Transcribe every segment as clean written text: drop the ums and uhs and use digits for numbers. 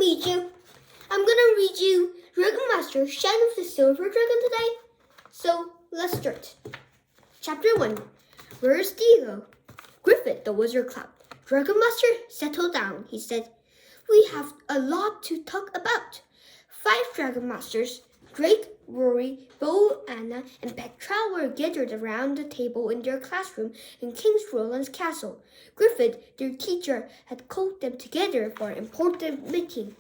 teach you. I'm gonna read you Dragon Master Shine of the Silver Dragon today. So let's start. Chapter 1. Where's Diego? Griffith, the wizard, clapped. Dragon Master, settle down, he said. We have a lot to talk about. 5 Dragon Masters, Drake, Rory, Bo, Anna, and Petra were gathered around the table in their classroom in King Roland's castle. Griffith, their teacher, had called them together for an important meeting.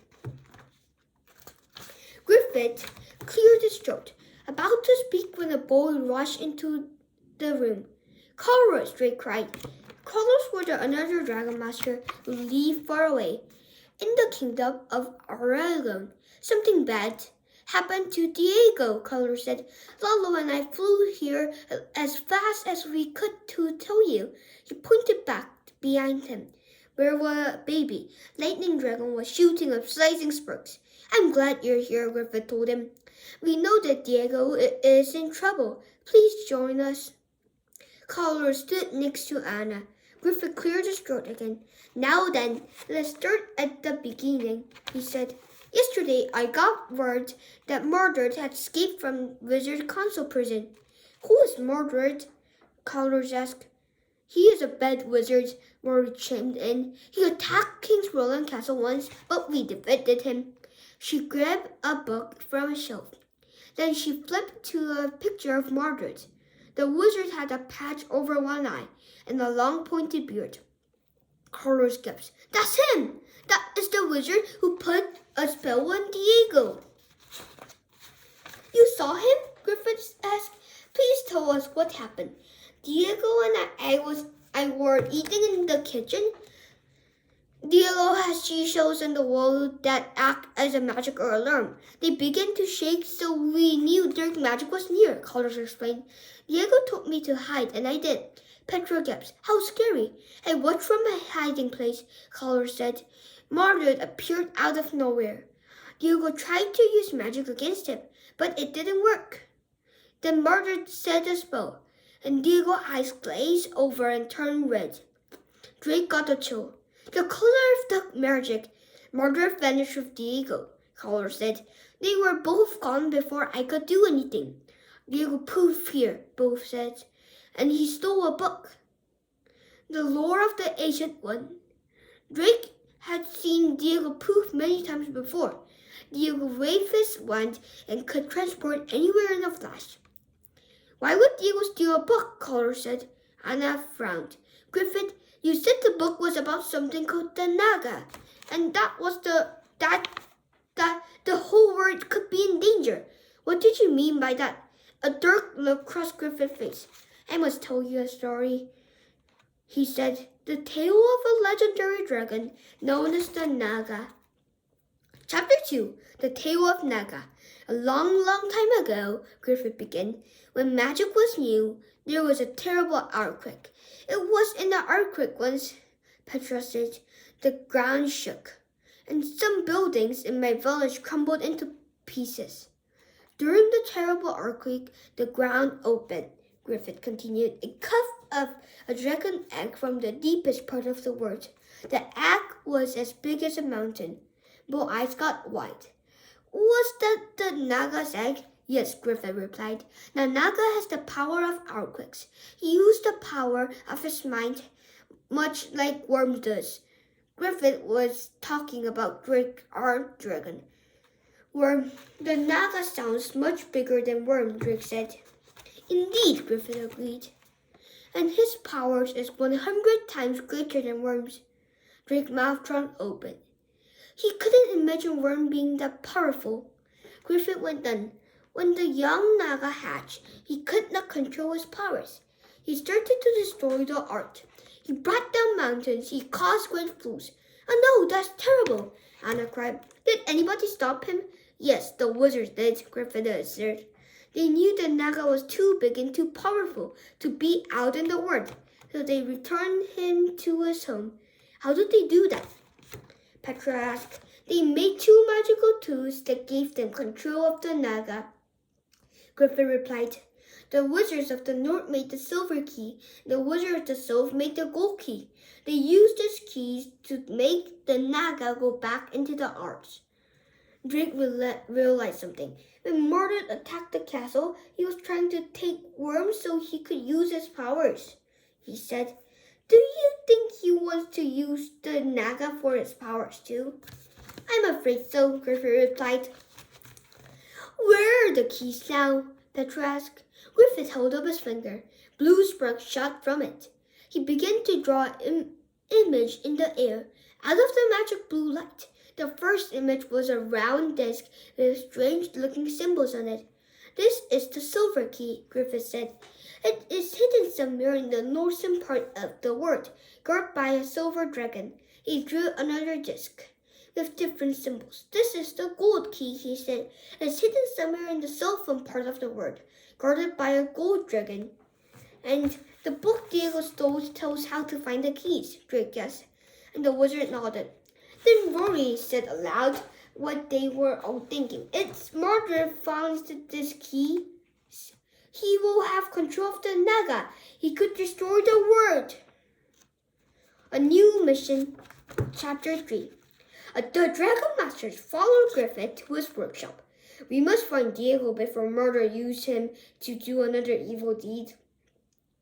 Griffith cleared his throat, about to speak when a boy rushed into the room. Colors, Drake cried. Colors were another Dragon Master who lived far away. In the kingdom of Aragon, something bad happened to Diego, Colors said. Lalo and I flew here as fast as we could to tell you. He pointed back behind him, where a baby lightning dragon was shooting up slicing sparks. I'm glad you're here, Griffith told him. We know that Diego is in trouble. Please join us. Color stood next to Anna. Griffith cleared his throat again. Now then, let's start at the beginning, he said. Yesterday, I got word that Mordred had escaped from Wizard Council prison. Who is Mordred? Colors asked. He is a bad wizard, Rory chimed in. He attacked King's Roland Castle once, but we defeated him. She grabbed a book from a shelf. Then she flipped to a picture of Mordred. The wizard had a patch over one eye and a long pointed beard. Carlos gasped. That's him! That is the wizard who put a spell on Diego. You saw him? Griffith asked. Please tell us what happened. Diego and I were eating in the kitchen. Diego has seashells in the wall that act as a magic or alarm. They began to shake, so we knew dark magic was near, Carlos explained. Diego told me to hide, and I did. Petra gasped. How scary. I watched from my hiding place, Carlos said. Mordred appeared out of nowhere. Diego tried to use magic against him, but it didn't work. Then Mordred said a spell, and Diego's eyes glazed over and turned red. Drake got a chill. The color of the magic. Mordred vanished with Diego, Color said. They were both gone before I could do anything. Diego proved here, both said, and he stole a book. The lore of the Ancient One. Drake had seen Diego prove many times before. Diego waved his wand and could transport anywhere in a flash. Why would Diego steal a book? Color said. Anna frowned. Griffith, you said the book was about something called the Naga, and that the whole world could be in danger. What did you mean by that? A dark look crossed Griffith's face. I must tell you a story, he said. The tale of a legendary dragon known as the Naga. Chapter 2. The Tale of Naga. A long time ago, Griffith began, when magic was new, there was a terrible earthquake. It was in the earthquake once, Petra said. The ground shook, and some buildings in my village crumbled into pieces. During the terrible earthquake, the ground opened, Griffith continued. It coughed up a dragon egg from the deepest part of the world. The egg was as big as a mountain. Both eyes got wide. Was that the Naga's egg? Yes, Griffith replied. The Naga has the power of earthquakes. He used the power of his mind, much like Worm does. Griffith was talking about Drake, our dragon. Worm, the Naga sounds much bigger than Worm, Drake said. Indeed, Griffith agreed. And his powers is 100 times greater than Worm's. Drake's mouth drawn open. He couldn't imagine Worm being that powerful. Griffith went on. When the young Naga hatched, he could not control his powers. He started to destroy the earth. He brought down mountains. He caused great floods. Oh no, that's terrible, Anna cried. Did anybody stop him? Yes, the wizards did, Griffith answered. They knew the Naga was too big and too powerful to be out in the world, so they returned him to his home. How did they do that? Petra asked. They made 2 magical tools that gave them control of the Naga. Griffith replied. The Wizards of the North made the silver key. The Wizards of the South made the gold key. They used these keys to make the Naga go back into the arch. Drake realized something. When Mordred attacked the castle, he was trying to take worms so he could use his powers. He said, "Do you think he wants to use the Naga for his powers too?" "I'm afraid so," Griffith replied. "Where are the keys now?" Petra asked. Griffith held up his finger. Blue sparks shot from it. He began to draw an image in the air out of the magic blue light. The first image was a round disc with strange-looking symbols on it. "This is the silver key," Griffith said. "It is hidden somewhere in the northern part of the world, guarded by a silver dragon." He drew another disc with different symbols. "This is the gold key," he said. "It's hidden somewhere in the southern part of the world, guarded by a gold dragon." "And the book Diego stole tells how to find the keys," Drake guessed, and the wizard nodded. Then Rory said aloud what they were all thinking. "If Mordred finds this key, he will have control of the Naga. He could destroy the world." A new mission, Chapter 3. The Dragon Masters followed Griffith to his workshop. "We must find Diego before Mordred used him to do another evil deed,"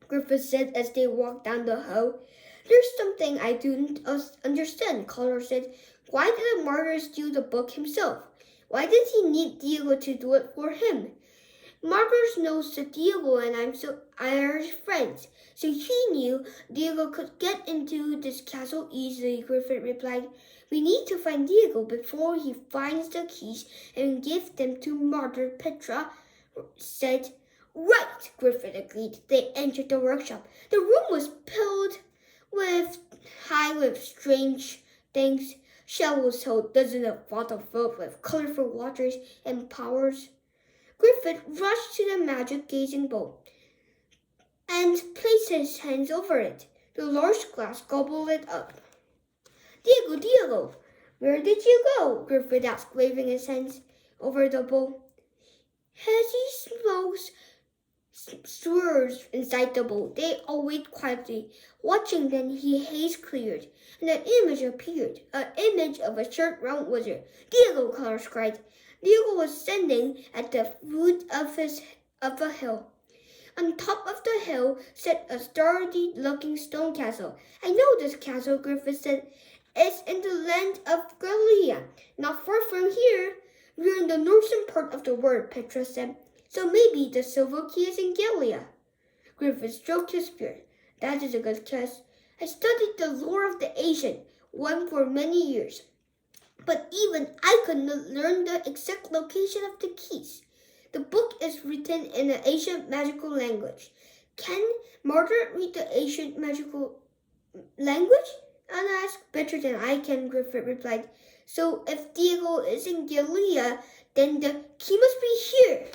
Griffith said as they walked down the hall. "There's something I don't understand," Collar said. "Why didn't Mordred steal the book himself? Why did he need Diego to do it for him? Mordred knows that Diego and I are friends, so he knew Diego could get into this castle easily," Griffith replied. "We need to find Diego before he finds the keys and give them to Mordred," Petra said. "Right," Griffith agreed. They entered the workshop. The room was filled high with strange things. Shelves held dozens of bottles filled with colorful waters and powers. Griffith rushed to the magic gazing bowl and placed his hands over it. The large glass gobbled it up. Diego, where did you go?" Griffith asked, waving his hands over the bowl. As he smokes stirred inside the bowl, they all wait quietly. Watching, then his haze cleared, and an image appeared, an image of a short, round wizard. "Diego!" Colors cried. Diego was standing at the foot of a hill. On top of the hill sat a sturdy-looking stone castle. "I know this castle," Griffith said. "It's in the land of Gallia, not far from here." "We're in the northern part of the world," Petra said. "So maybe the silver key is in Gallia." Griffith stroked his beard. "That is a good guess. I studied the lore of the ancient one for many years, but even I could not learn the exact location of the keys. The book is written in an ancient magical language." "Can Mordred read the ancient magical language?" Anna asked. "Better than I can," Griffith replied. "So if Diego is in Gallia, then the key must be here."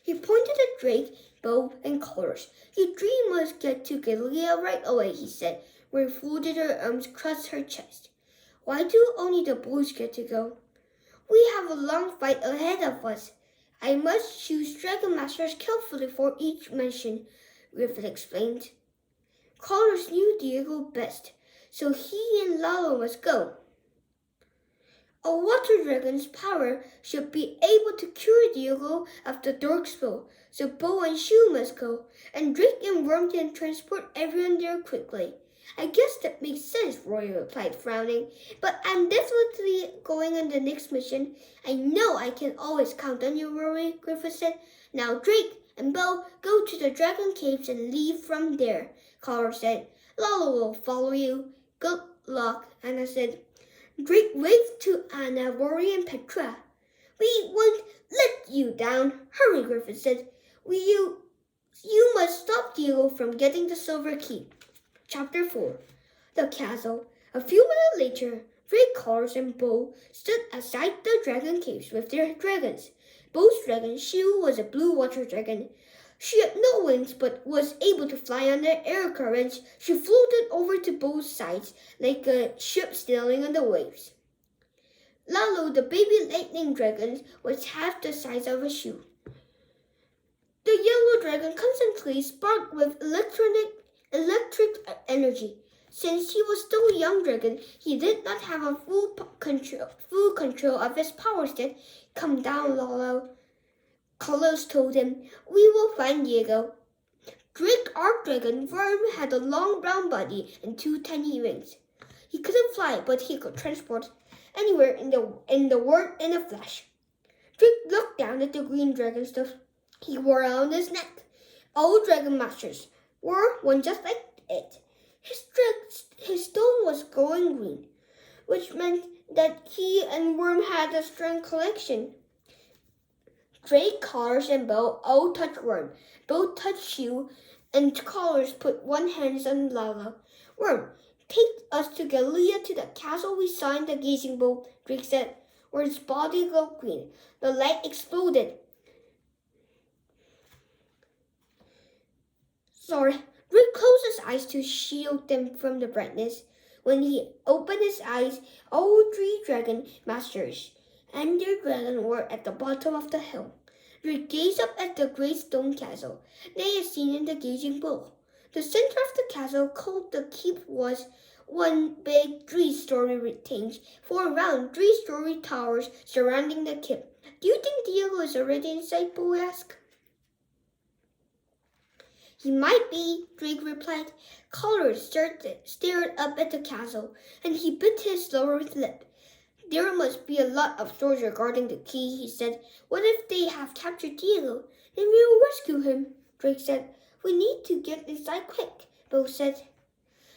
He pointed at Drake, Bo, and Colors. "You three must get to Gallia right away," he said, where he folded her arms across her chest. "Why do only the boys get to go?" "We have a long fight ahead of us. I must choose Dragon Masters carefully for each mission," Griffith explained. Colors knew Diego best, so he and Lalo must go. A water dragon's power should be able to cure Diego of the dark spell, so Bo and Shu must go, and Drake and Worm can transport everyone there quickly. "I guess that makes sense," Roy replied, frowning. "But I'm definitely going on the next mission." "I know I can always count on you, Rory," Griffith said. "Now Drake and Bo, go to the dragon caves and leave from there," Collar said. "Lalo will follow you." "Good luck," Anna said. Drake waved to Anna, Rory, and Petra. "We won't let you down. Hurry," Griffith said. You must stop Diego from getting the silver key." Chapter 4. The Castle. A few minutes later, Drake, Colors, and Bo stood outside the dragon caves with their dragons. Bo's dragon, Shu, was a blue water dragon. She had no wings but was able to fly on the air currents. She floated over to both sides like a ship sailing on the waves. Lalo, the baby lightning dragon, was half the size of a shoe. The yellow dragon constantly sparkled with electric energy. Since he was still a young dragon, he did not have a full control of his powers yet. Come down, Lalo. Carlos told him. We will find Diego. Drake Archdragon Worm had a long brown body and 2 tiny wings. He couldn't fly, but he could transport anywhere in the world in a flash. Drake looked down at the green dragon stuff he wore around his neck. All dragon masters wore one just like it. His stone was glowing green, which meant that he and Worm had a strong collection. Drake, Collars, and Bo all touched Worm. Bo touched Shoe, and Collars put one hand on Lava. Worm, take us to Gallia to the castle we saw in the gazing bowl, Drake said. Worm's body glowed green. The light exploded. Drake closed his eyes to shield them from the brightness. When he opened his eyes, all 3 dragon masters and their dragon were at the bottom of the hill. Drake gazed up at the great stone castle they had seen in the gazing bowl. The center of the castle, called the keep, was one big 3-story rectangle, 4 round 3-story towers surrounding the keep. Do you think Diego is already inside? Bo asked. He might be, Drake replied. Collars stared up at the castle, and he bit his lower lip. There must be a lot of soldiers guarding the key, he said. What if they have captured Diego? Then we will rescue him, Drake said. We need to get inside quick, Bo said.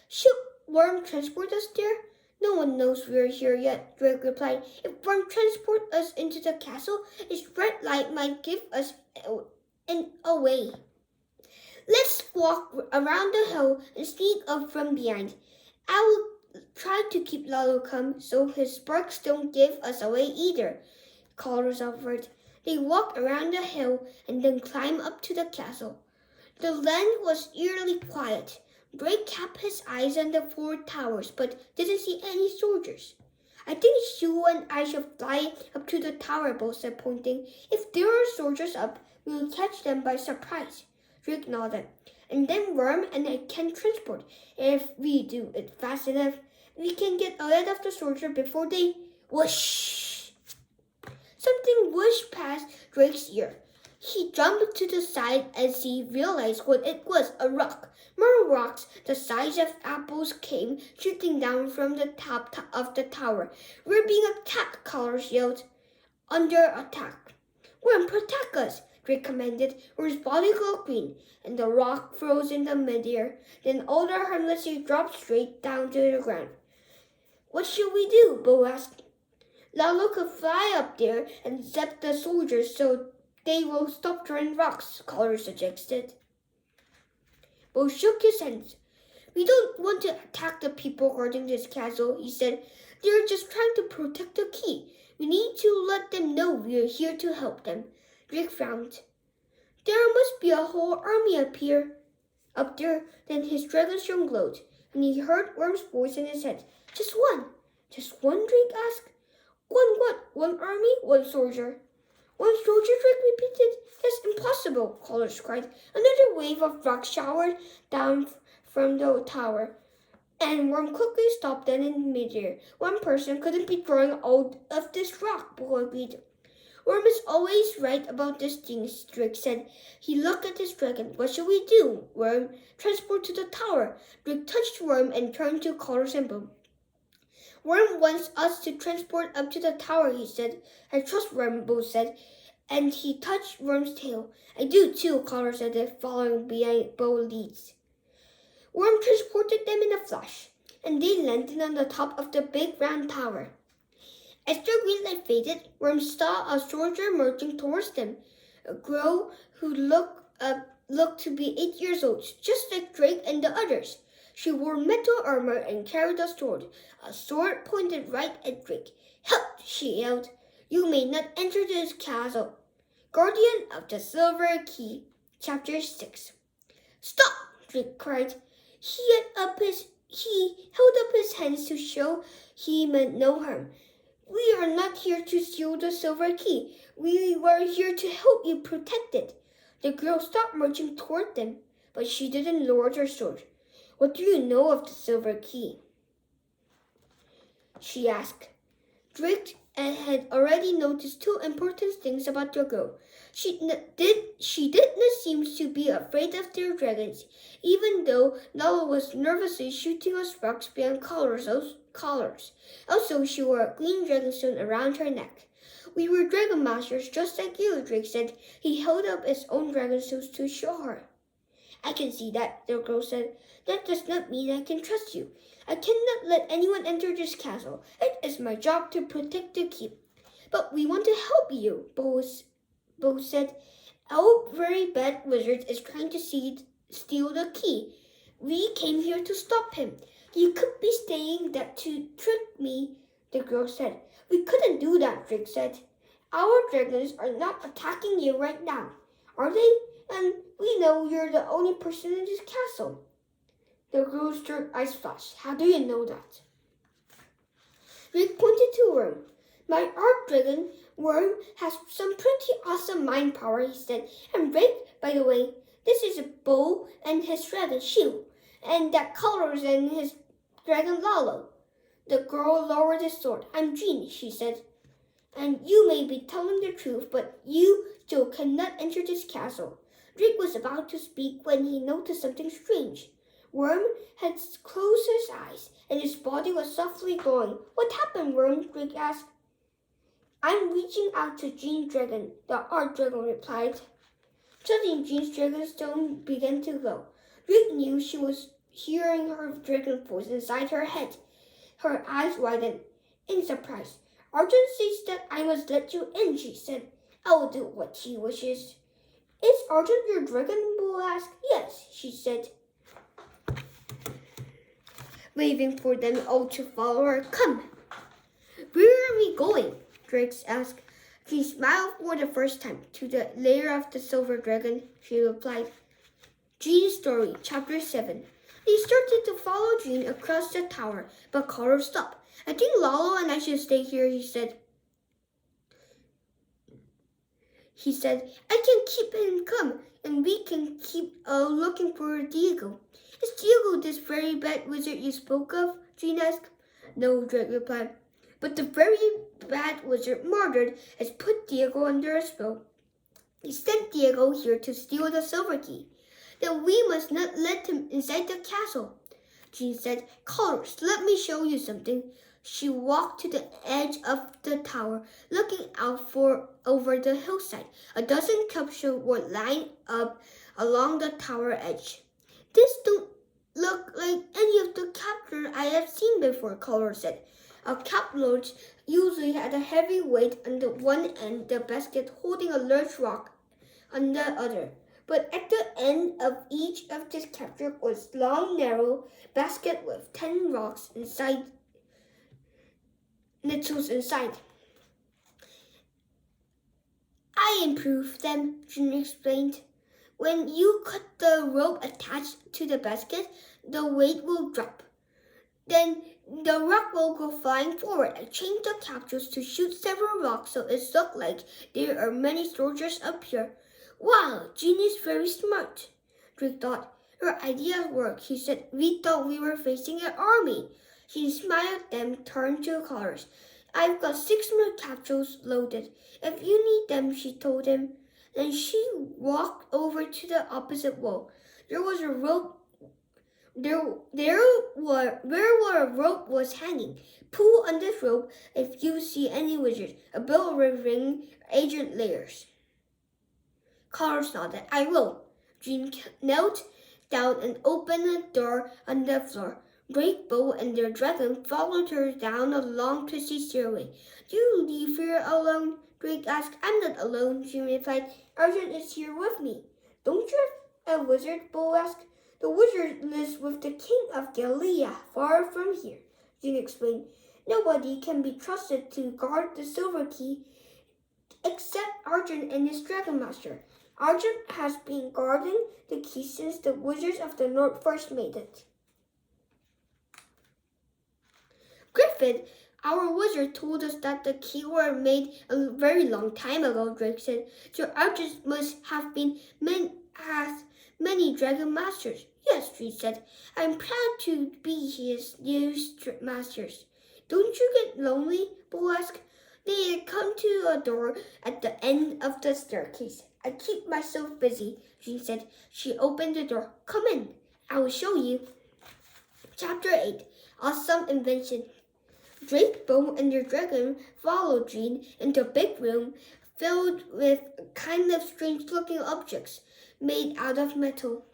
Should Worm transport us there? No one knows we're here yet, Drake replied. If Worm transport us into the castle, its red light might give us away. Let's walk around the hill and sneak up from behind. I will try to keep Lalo calm so his sparks don't give us away either, Collars offered. They walked around the hill and then climbed up to the castle. The land was eerily quiet. Drake kept his eyes on the 4 towers but didn't see any soldiers. I think Sue and I should fly up to the tower, Bo said, pointing. If there are soldiers up, we will catch them by surprise. Drake nodded. And then Worm and I can transport. If we do it fast enough, we can get ahead of the soldier before they whoosh. Something whooshed past Drake's ear. He jumped to the side as he realized what it was, a rock. More rocks the size of apples came shooting down from the top of the tower. We're being attacked, Collars yelled. Under attack. Worm, protect us, Drake commanded, where his body glowed green, and the rock froze in the midair. Then all the harmlessly dropped straight down to the ground. What should we do? Bo asked. Lalo could fly up there and zap the soldiers so they will stop throwing rocks, Collars suggested. Bo shook his hands. We don't want to attack the people guarding this castle, he said. They're just trying to protect the key. We need to let them know we are here to help them. Drake frowned. There must be a whole army up there. Then his dragon stone glowed, and he heard Worm's voice in his head. Just one. Just one, Drake asked. One what? One army? One soldier. One soldier, Drake repeated. That's impossible, Collars cried. Another wave of rocks showered down from the tower, and Worm quickly stopped them in midair. One person couldn't be throwing all of this rock, Bo agreed. Worm is always right about these things, Drake said. He looked at his dragon. What should we do? Worm, transport to the tower. Drake touched Worm and turned to Collars and Bo. Worm wants us to transport up to the tower, he said. I trust Worm, Bo said, and he touched Worm's tail. I do too, Collars said, following behind Bo leads. Worm transported them in a flash, and they landed on the top of the big round tower. As the green light faded, Worm saw a soldier marching towards them, a girl who looked to be 8 years old, just like Drake and the others. She wore metal armor and carried a sword pointed right at Drake. Help, she yelled. You may not enter this castle. Guardian of the Silver Key, Chapter 6. Stop, Drake cried. He held up his hands to show he meant no harm. We are not here to steal the silver key. We were here to help you protect it. The girl stopped marching toward them, but she didn't lower her sword. "What do you know of the silver key?" she asked. Drake had already noticed two important things about the girl. She didn't seem to be afraid of their dragons, even though Nala was nervously shooting us rocks beyond collars. Also, she wore a green dragonstone around her neck. "We were dragon masters just like you," Drake said. He held up his own dragonstones to show her. "I can see that," the girl said. "That does not mean I can trust you. I cannot let anyone enter this castle. It is my job to protect the keep." "But we want to help you," Bo said. "Our very bad wizard is trying to steal the key. We came here to stop him." "You could be saying that to trick me," the girl said. "We couldn't do that," Drake said. "Our dragons are not attacking you right now, are they? And we know you're the only person in this castle." The girl's dark eyes flashed. "How do you know that?" Rick pointed to Worm. "My art dragon, Worm, has some pretty awesome mind power," he said. "And Rick, by the way, this is a Bo and his dragon Shield, and that colors in his dragon Lalo." The girl lowered his sword. "I'm Jean," she said. "And you may be telling the truth, but you still cannot enter this castle." Drake was about to speak when he noticed something strange. Worm had closed his eyes, and his body was softly glowing. "What happened, Worm?" Drake asked. "I'm reaching out to Jean's dragon," the art dragon replied. Suddenly, Jean's dragonstone began to glow. Drake knew she was hearing her dragon voice inside her head. Her eyes widened in surprise. "Arjun says that I must let you in," she said. "I will do what he wishes." "Is Arjun your dragon?" Bo asked. "Yes," she said, waving for them all to follow her. "Come." "Where are we going?" Drake asked. She smiled for the first time. "To the lair of the silver dragon," she replied. Jean's Story, Chapter 7. They started to follow Jean across the tower, but Carter stopped. "I think Lalo and I should stay here," he said. "I can keep him calm, and we can keep looking for Diego." "Is Diego this very bad wizard you spoke of?" Jean asked. "No," Drake replied. "But the very bad wizard murdered has put Diego under a spell. He sent Diego here to steal the silver key. Then we must not let him inside the castle." Jean said, "Colors, let me show you something." She walked to the edge of the tower, looking out over the hillside. A dozen capsules were lined up along the tower edge. "This don't look like any of the captures I have seen before," Color said. A capload usually had a heavy weight on the one end, the basket holding a large rock on the other. But at the end of each of these captures was a long, narrow basket with 10 rocks inside. "I improved them," June explained. "When you cut the rope attached to the basket, the weight will drop. Then the rock will go flying forward. I changed the capsules to shoot several rocks so it looks like there are many soldiers up here." "Wow, Jean is very smart," Drake thought. "Her idea worked," he said. "We thought we were facing an army." She smiled, then turned to Colors. "I've got 6 more capsules loaded. If you need them," she told him. Then she walked over to the opposite wall. There was a rope. Where a rope was hanging. "Pull on this rope if you see any wizards. A bell will ring agent layers." Colors nodded. "I will." Jean knelt down and opened a door on the floor. Drake, Bo, and their dragon followed her down a long, twisty stairway. "Do you leave here alone?" Drake asked. "I'm not alone," Jean replied. "Arjun is here with me." "Don't you have a wizard?" Bo asked. "The wizard lives with the king of Gallia, far from here," Jean explained. "Nobody can be trusted to guard the silver key except Arjun and his dragon master. Arjun has been guarding the key since the Wizards of the North first made it." "Griffin, Our wizard told us that the key were made a very long time ago, Drake said. So Archers must have been many dragon masters. Yes, Drake said. I'm proud to be his new masters. Don't you get lonely? Bo asked. They had come to a door at the end of the staircase. I keep myself busy, Jean said. She opened the door. Come in. I will show you. Chapter 8. Awesome Invention. Drake, Bo, and their dragon followed Jean into a big room filled with kind of strange-looking objects made out of metal.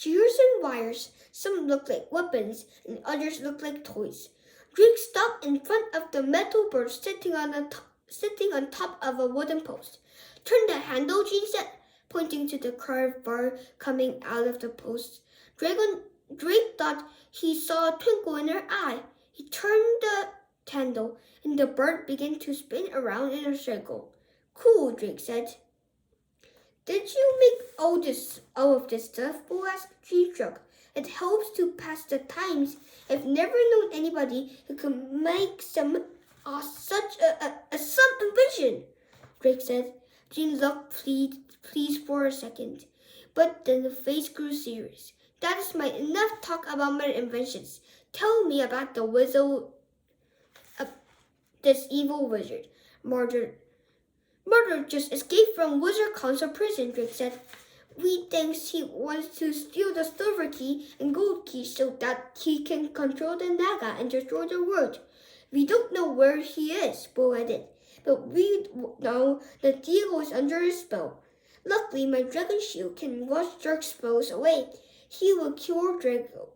Gears and wires, some looked like weapons and others looked like toys. Drake stopped in front of the metal bird sitting on top of a wooden post. Turn the handle, Jean said, pointing to the carved bar coming out of the post. Drake thought he saw a twinkle in her eye. He turned the handle, and the bird began to spin around in a circle. Cool, Drake said. Did you make all of this stuff? Bo asked. Jean shrugged. It helps to pass the times. I've never known anybody who could make such some invention, Drake said. Jean looked pleased for a second, but then the face grew serious. That is my enough talk about my inventions. Tell me about the wizard, this evil wizard. Murder just escaped from Wizard Council prison, Drake said. We think he wants to steal the silver key and gold key so that he can control the Naga and destroy the world. We don't know where he is, Bo added, but we know that Diego is under a spell. Luckily, my dragon shield can wash dark spells away. He will cure Draco.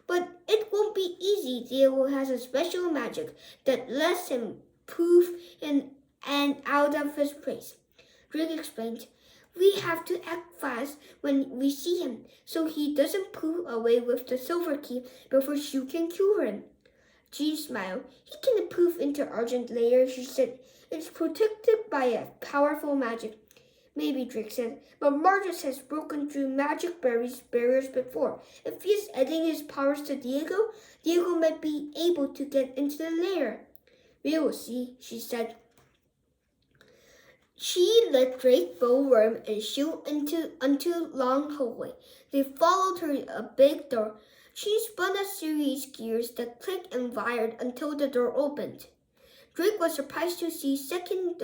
But it won't be easy. Diego has a special magic that lets him poof in and out of his place. Drake explained. We have to act fast when we see him, so he doesn't poof away with the silver key before you can cure him. Jean smiled. He can poof into Argent layer, she said. It's protected by a powerful magic. Maybe, Drake said, but Marcus has broken through magic barriers before. If he's adding his powers to Diego, Diego might be able to get into the lair. We will see, she said. She led Drake, Bo, Worm, and Shoe into a long hallway. They followed her a big door. She spun a series of gears that clicked and wired until the door opened. Drake was surprised to see a second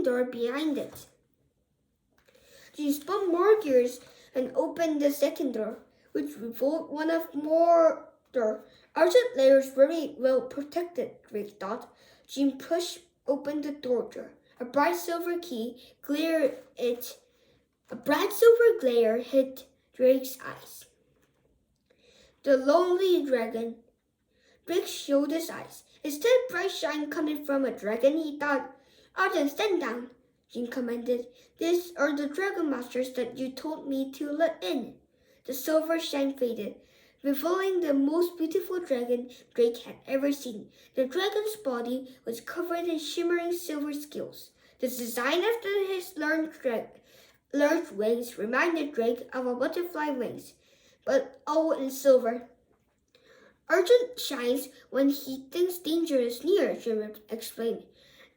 door behind it. She spun more gears and opened the second door, which revealed one of more door. Argent layer is very well protected, Drake thought. Jean pushed open the door. A bright silver glare hit Drake's eyes. The lonely dragon. Drake showed his eyes. Is that bright shine coming from a dragon? He thought. Arjun, stand down, Jean commanded. These are the dragon masters that you told me to let in. The silver shine faded, revealing the most beautiful dragon Drake had ever seen. The dragon's body was covered in shimmering silver scales. The design of his large wings reminded Drake of a butterfly wings, but all in silver. Argent shines when he thinks danger is near, Jim explained.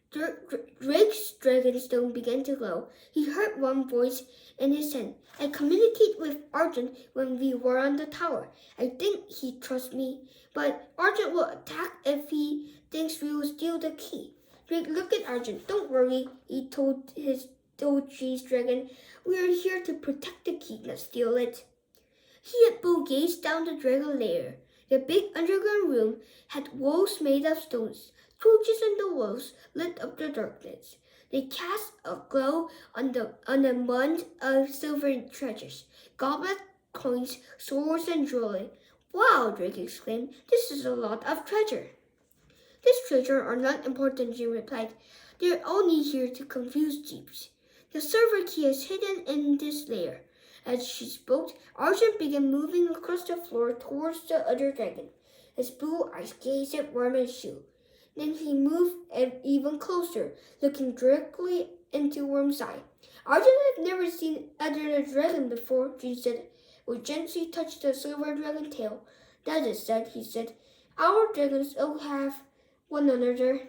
Drake's dragonstone began to glow. He heard one voice in his head. I communicate with Argent when we were on the tower. I think he trusts me, but Argent will attack if he thinks we will steal the key. Drake looked at Argent. Don't worry, he told Jean's dragon. We are here to protect the key, not steal it. He and Bo gazed down the dragon lair. The big underground room had walls made of stones. Torches in the walls lit up the darkness. They cast a glow on a mound of silver treasures, goblets, coins, swords, and jewelry. Wow, Drake exclaimed. This is a lot of treasure. These treasures are not important, Jim replied. They're only here to confuse thieves. The silver key is hidden in this lair. As she spoke, Argent began moving across the floor towards the other dragon. His blue eyes gazed at Worm and Shoe. Then he moved even closer, looking directly into Worm's eye. Arjun had never seen either dragon before, Jean said. We gently touched the silver dragon tail. That is said, he said. Our dragons all have one another.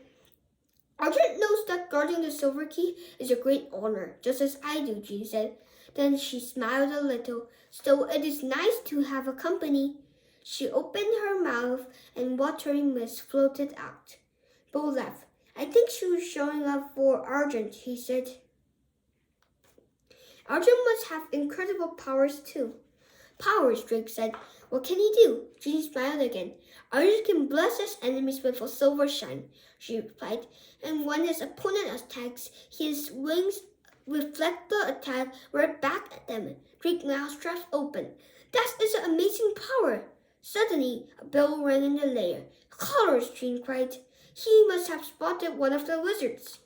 Argent knows that guarding the silver key is a great honor, just as I do, Jean said. Then she smiled a little. Still, it is nice to have a company. She opened her mouth and watery mist floated out. Bo laughed. I think she was showing up for Argent, he said. Argent must have incredible powers too. Powers, Drake said. What can he do? Jean smiled again. Argent can bless his enemies with a silver shine, she replied. And when his opponent attacks, his wings reflect the attack right back at them. Drake's mouth straps open. That is an amazing power. Suddenly, a bell rang in the lair. Colors, Jean cried. He must have spotted one of the wizards.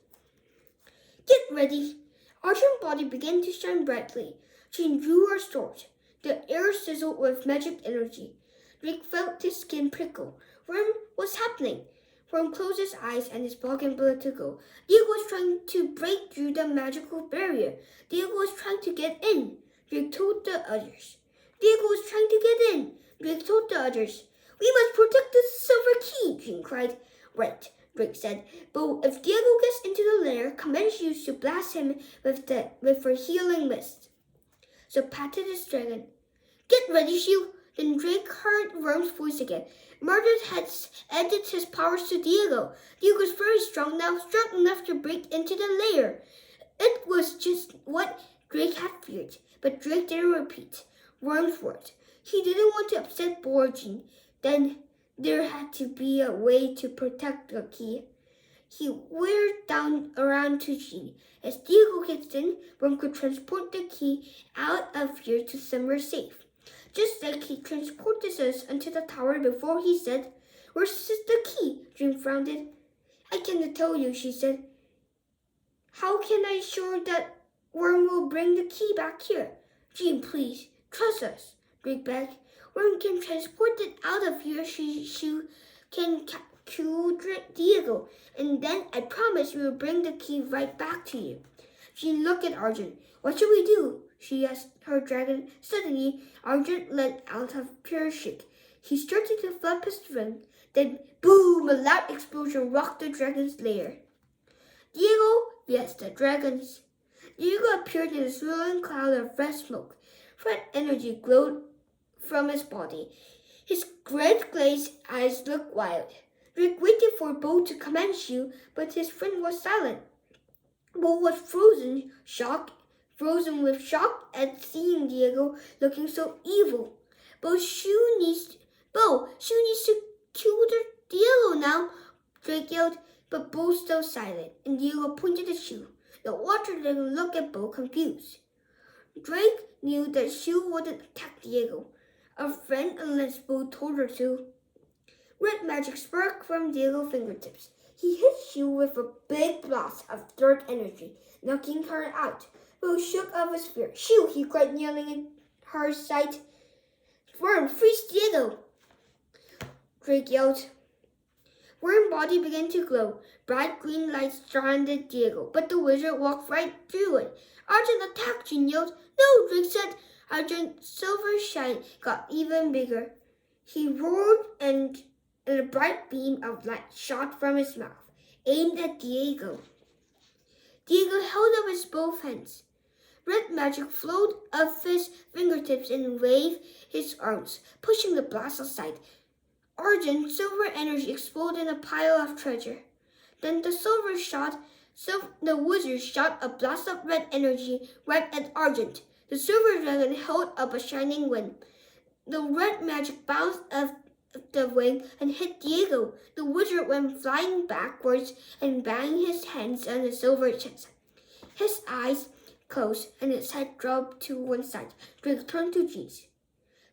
Get ready. Argent's body began to shine brightly. Jean drew her sword. The air sizzled with magic energy. Drake felt his skin prickle. What's happening? Worm closed his eyes and his body began to go. Diego was trying to break through the magical barrier. Diego was trying to get in. Drake told the others. Diego was trying to get in. Drake told the others. We must protect the silver key, Jean cried. Right, Drake said. But if Diego gets into the lair, command you to blast him with her healing mist. So patted his dragon. Get ready, Shield. Then Drake heard Worm's voice again. Murdered had added his powers to Diego. Diego was very strong now, strong enough to break into the lair. It was just what Drake had feared, but Drake didn't repeat Worm's words. He didn't want to upset Borgin. Then there had to be a way to protect the key. He whirred down around to Jean. As Diego gets in, Worm could transport the key out of here to somewhere safe. Just like he transported us into the tower before, he said. Where's the key? Jean frowned. I cannot tell you, she said. How can I sure that Worm will bring the key back here? Jean, please, trust us, Drake begged. Worm can transport it out of here. She can kill Diego, and then I promise we will bring the key right back to you. Jean looked at Argent. What should we do? She asked her dragon. Suddenly, Argent let out a pure shriek. He started to flap his wing. Then, boom! A loud explosion rocked the dragon's lair. Diego? Yes, the dragons. Diego appeared in a swirling cloud of red smoke. Red energy glowed from his body. His red glazed eyes looked wild. Drake waited for Bo to command Shu, but his friend was silent. Bo was frozen with shock at seeing Diego looking so evil. Shu needs to kill Diego now, Drake yelled, but Bo still silent, and Diego pointed at Shu. The water dragon looked at Bo confused. Drake knew that Shu wouldn't attack Diego, a friend unless Bo told her to. Red magic sparked from Diego's fingertips. He hit Shu with a big blast of dark energy, knocking her out. Bo shook off his fear. Shu, he cried, yelling in her sight. Worm, freeze Diego! Drake yelled. Worm's body began to glow. Bright green lights surrounded Diego, but the wizard walked right through it. Argent attacked, Jean yelled. No, Drake said. Argent's silver shine got even bigger. He roared and a bright beam of light shot from his mouth, aimed at Diego. Diego held up his both hands. Red magic flowed off his fingertips and waved his arms, pushing the blast aside. Argent's silver energy exploded in a pile of treasure. Then the wizard shot a blast of red energy right at Argent. The silver dragon held up a shining wing. The red magic bounced off the wing and hit Diego. The wizard went flying backwards and banged his hands on the silver chest. His eyes closed and his head dropped to one side. Drake turned to Jean.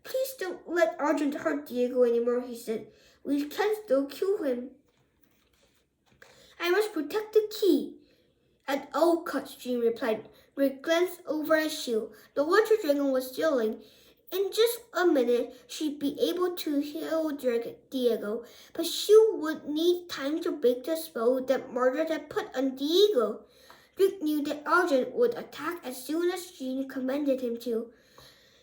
Please don't let Argent hurt Diego anymore, he said. We can still kill him. I must protect the key. At all costs, Jean replied. Drake glanced over at Shu. The water dragon was yelling. In just a minute, she'd be able to heal Diego, but Shu would need time to break the spell that Margaret had put on Diego. Drake knew that Argent would attack as soon as Jean commanded him to.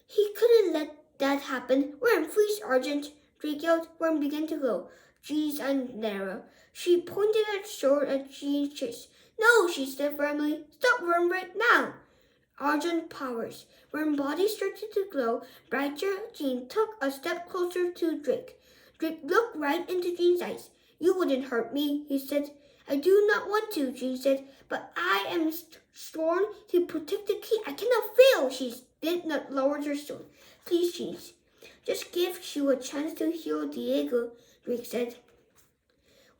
He couldn't let that happen. We're in freeze, Argent, Drake yelled. Worm began to glow. Jean's eyes narrowed. She pointed her sword at Jean's chest. No, she said firmly. Stop Worm right now. Argent powers. Worm's body started to glow brighter. Jean took a step closer to Drake. Drake looked right into Jean's eyes. You wouldn't hurt me, he said. I do not want to, Jean said, but I am sworn to protect the key. I cannot fail. She did not lower her sword. Please, Jean. Just give you a chance to heal Diego, Drake said.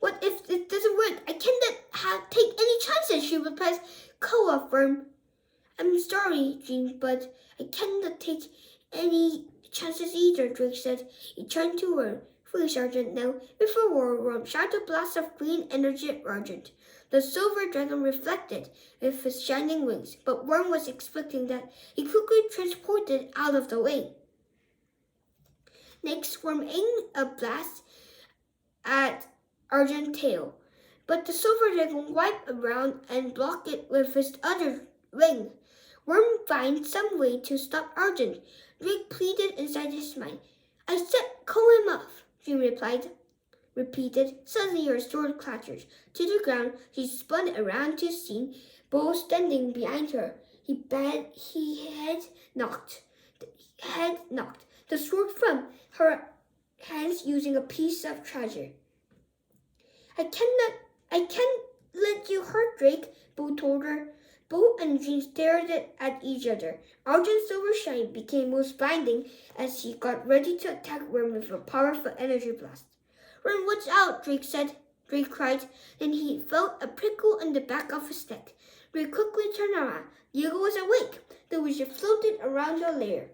What if it doesn't work? I cannot take any chances, she replied. Koa firm. I'm sorry, Jean, but I cannot take any chances either, Drake said. He turned to Worm. Free Sergeant now. Before Worm shot a blast of green energy at Argent. The silver dragon reflected with his shining wings, but Worm was expecting that. He quickly transported out of the way. Next, Worm aimed a blast at Argent's tail, but the silver dragon wiped around and blocked it with his other wing. Worm found some way to stop Argent. Drake pleaded inside his mind. I said call him off, Jean repeated. Suddenly her sword clattered to the ground. She spun around to see Bo standing behind her. He had knocked the sword from her hands using a piece of treasure. I can't let you hurt Drake, Bo told her. Bo and Jean stared at each other. Argent's silver shine became most blinding as he got ready to attack Worm with a powerful energy blast. Worm, watch out, Drake cried. Then he felt a prickle on the back of his neck. Drake quickly turned around. Diego was awake. The wizard floated around the lair.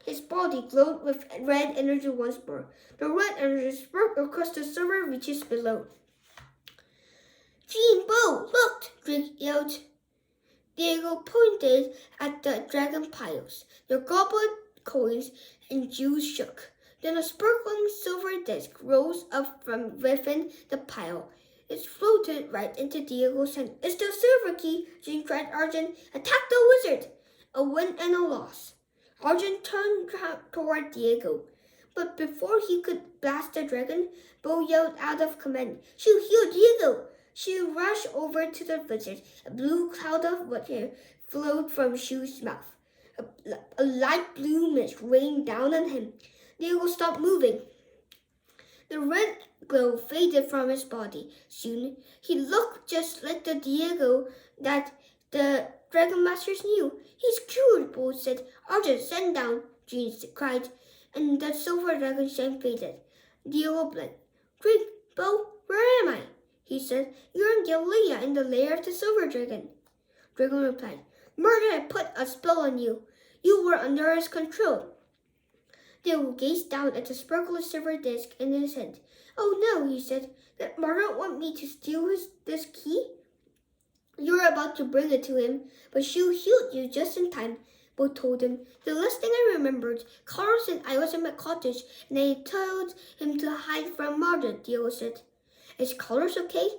His body glowed with red energy once more. The red energy sparkled across the silver reaches below. Jean, Bo, look! Drake yelled. Diego pointed at the dragon piles. The goblet coins and jewels shook. Then a sparkling silver disc rose up from within the pile. It floated right into Diego's hand. It's the silver key, Jean cried. Argent, attack the wizard! A win and a loss. Argent turned toward Diego. But before he could blast the dragon, Bo yelled out of command. She'll heal Diego! She rushed over to the wizard. A blue cloud of water flowed from Shu's mouth. A light blue mist rained down on him. Diego stopped moving. The red glow faded from his body. Soon, he looked just like the Diego that the Dragon Masters knew. He's cured, Bo said. Argent, send down, Jean cried, and the silver dragon shine faded. Diego blinked. Drake, Bo, where am I? He said. You're in Galilea in the lair of the silver dragon. Dragon replied. Murder had put a spell on you. You were under his control. Diego gazed down at the sparkling silver disc in his hand. Oh no, he said. Did Murder want me to steal this key? You're about to bring it to him, but she'll heal you just in time, Bo told him. The last thing I remembered, Carlos and I was in my cottage, and I told him to hide from Murder, Diego said. Is Carlos okay?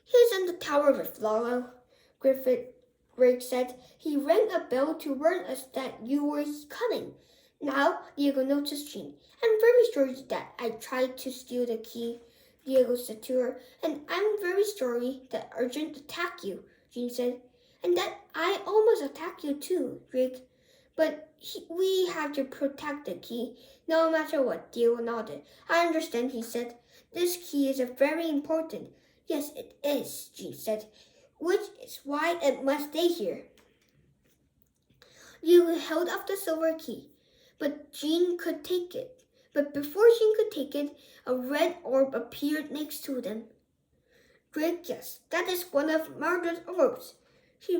He's in the tower with Lalo, Greg said. He rang a bell to warn us that you were coming. Now, Diego noticed Jean. I'm very sorry that I tried to steal the key, Diego said to her. And I'm very sorry that Argent attacked you, Jean said. And that I almost attacked you too, Greg. But we have to protect the key, no matter what, Diego nodded. I understand, he said. This key is very important. Yes, it is, Jean said, which is why it must stay here. Diego held up the silver key, but Jean could take it. But before Jean could take it, a red orb appeared next to them. Drake guessed, that is one of Murder's orbs. He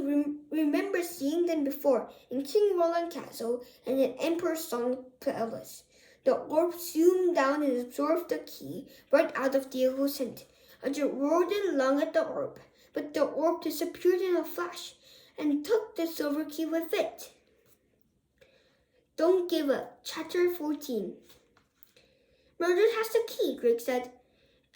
remembered seeing them before in King Roland Castle and in Emperor's Song Palace. The orb zoomed down and absorbed the key right out of Diego's hand. Argent roared and lunged at the orb, but the orb disappeared in a flash and took the silver key with it. Don't give up. Chapter 14. Murder has the key, Drake said,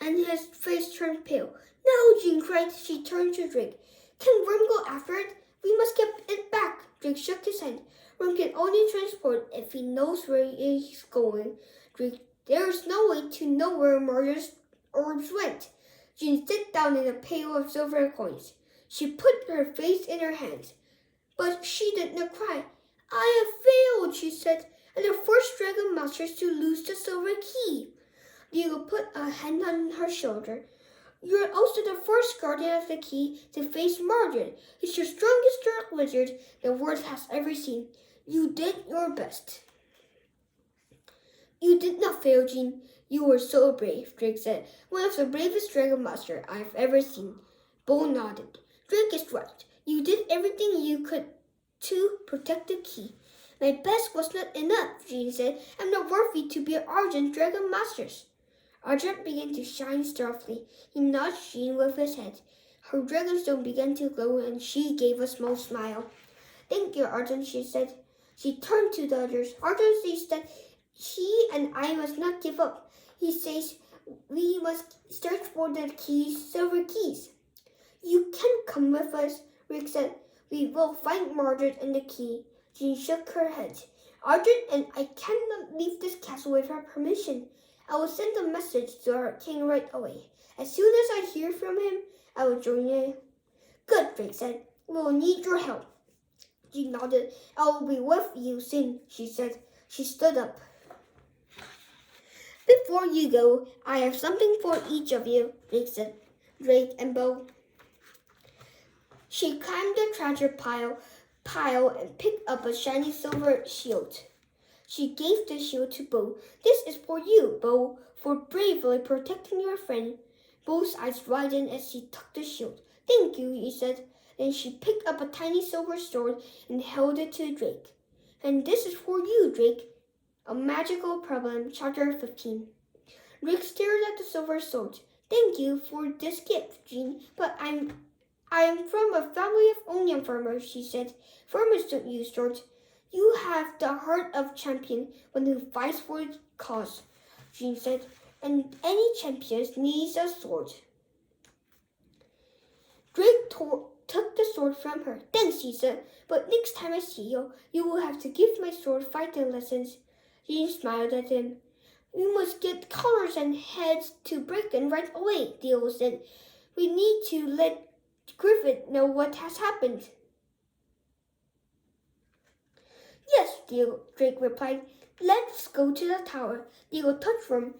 and his face turned pale. No, Jean cried. She turned to Drake. Can Worm go after it? We must get it back. Drake shook his head. Worm can only transport if he knows where he's going, Drake There's no way to know where Margaret's orbs went. Jean sat down in a pail of silver coins. She put her face in her hands. But she did not cry. I have failed, she said, and the first dragon masters to lose the silver key. Diego put a hand on her shoulder. You're also the first guardian of the key to face Margaret. He's the strongest dark wizard the world has ever seen. You did your best. You did not fail, Jean. You were so brave, Drake said. One of the bravest dragon master I've ever seen. Bo nodded. Drake is right. You did everything you could to protect the key. My best was not enough, Jean said. I'm not worthy to be Argent Dragon Masters. Argent began to shine softly. He nudged Jean with his head. Her dragonstone began to glow and she gave a small smile. Thank you, Argent, she said. She turned to the others. Argent says that he and I must not give up. He says we must search for the silver keys. You can come with us, Rick said. We will find Margaret and the key. Jean shook her head. Argent and I cannot leave this castle without permission. I will send a message to our king right away. As soon as I hear from him, I will join you. Good, Rick said. We will need your help. Jean nodded. I will be with you soon, she said. She stood up. Before you go, I have something for each of you, Rick said. Drake and Bo. She climbed the treasure pile and picked up a shiny silver shield. She gave the shield to Bo. This is for you, Bo, for bravely protecting your friend. Bo's eyes widened as she took the shield. Thank you, he said. Then she picked up a tiny silver sword and held it to Drake. And this is for you, Drake. A magical problem, chapter 15. Drake stared at the silver sword. Thank you for this gift, Jean, but I am from a family of onion farmers, she said. Farmers don't use swords. You have the heart of champion, one who fights for a cause, Jean said, and any champion needs a sword. Drake took the sword from her. Thanks, he said, but next time I see you, you will have to give my sword fighting lessons. Jean smiled at him. We must get collars and heads to Bricken right away, Diego said. We need to let Griffith know what has happened. Yes, Drake replied. Let's go to the tower. Diego touched him,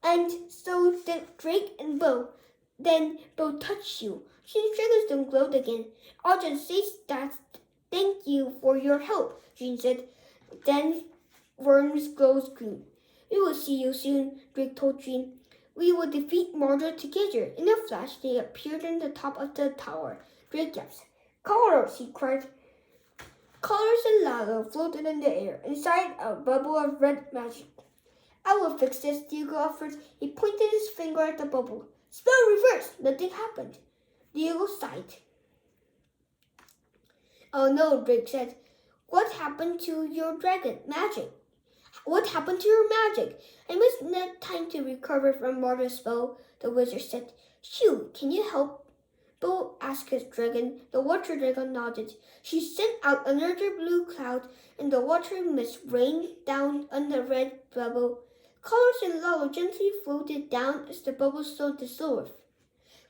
and so did Drake and Bo. Then Bo touched you. Jean's dragonstone glowed again. Argent says that thank you for your help, Jean said. Then worms glows green. We will see you soon, Drake told Jean. We will defeat Margaret together. In a flash, they appeared on the top of the tower. Drake gasped. Colors, he cried. Colors and lava floated in the air, inside a bubble of red magic. I will fix this, Diego offered. He pointed his finger at the bubble. Spell reversed. Nothing happened. Diego sighed. Oh no, Drake said. What happened to your dragon magic? What happened to your magic? I must need time to recover from Marta's spell, the wizard said. Shoo, can you help? Bo asked his dragon. The water dragon nodded. She sent out another blue cloud, and the water mist rained down on the red bubble. Colors and lava gently floated down as the bubble slowly dissolved.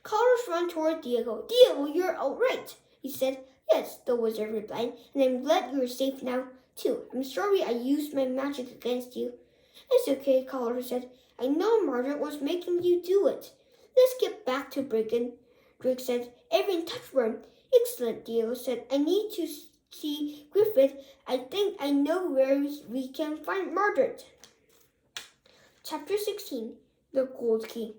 Colors ran toward Diego. Diego, you're all right, he said. Yes, the wizard replied, and I'm glad you're safe now, too. I'm sorry I used my magic against you. It's okay, Colors said. I know Margaret was making you do it. Let's get back to Bricken, Drake said. Everyone touch worm. Excellent, Diego said. I need to see Griffith. I think I know where we can find Margaret. Chapter 16. The Gold Key.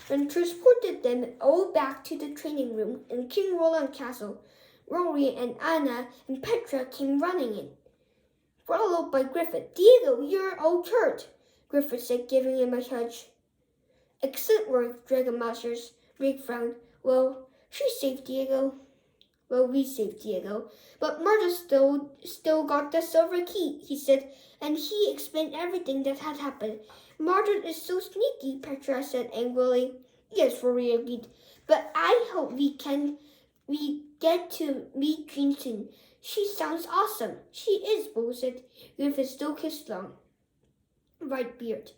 When transported them all back to the training room in King Roland Castle, Rory and Anna and Petra came running in, followed by Griffith. Diego, you're all hurt, Griffith said, giving him a hug. Excellent work, Dragon Masters, Rick frowned. Well, she saved Diego. Well, we saved Diego. But Marta still got the silver key, he said, and he explained everything that had happened. Marta is so sneaky, Petra said angrily. Yes, Rory agreed. But I hope we get to meet Jean soon. She sounds awesome. She is, Bo said. Griffith stroked his long white beard.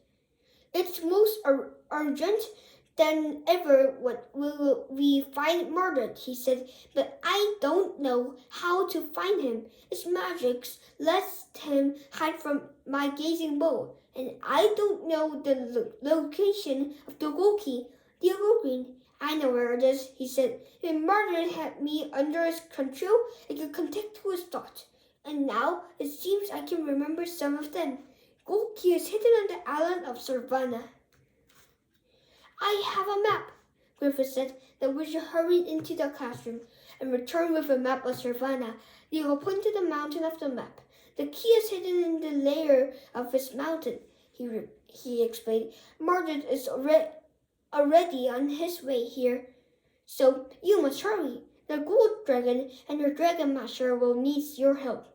It's most urgent than ever. What will we find murdered? He said, but I don't know how to find him. His magic lets him hide from my gazing bowl, and I don't know the location of the gold key. The gold green. I know where it is, he said. If murdered had me under his control, I could connect to his thoughts. And now it seems I can remember some of them. Gold key is hidden on the island of Savannah. I have a map, Griffith said. The wizard hurried into the classroom and returned with a map of Savannah. Diego pointed to the mountain of the map. The key is hidden in the layer of this mountain, he explained. Mordred is already on his way here, so you must hurry. The gold dragon and your dragon master will need your help.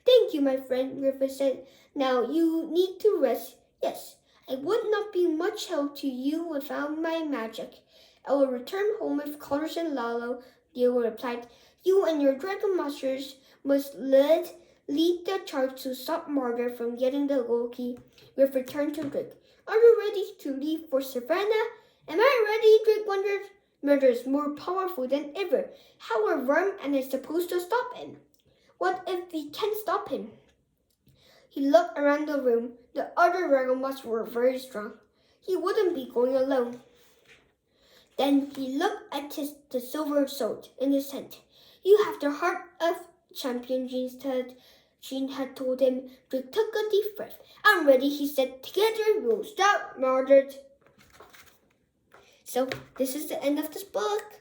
Thank you, my friend, Griffith said. Now you need to rest. Yes, I would not be much help to you without my magic. I will return home with Colors and Lalo, Diego replied. You and your dragon masters must lead the charge to stop Mordred from getting the gold key. Griffith turned to Drake. Are you ready to leave for Savannah? Am I ready? Drake wondered. Murder is more powerful than ever. How are Worm and I supposed to stop him? What if we can't stop him? He looked around the room. The other dragon masters were very strong. He wouldn't be going alone. Then he looked at the silver sword in his hand. You have the heart of champion, Jean had told him. Drake took a deep breath. I'm ready, he said. Together we'll stop Mordred. So this is the end of this book.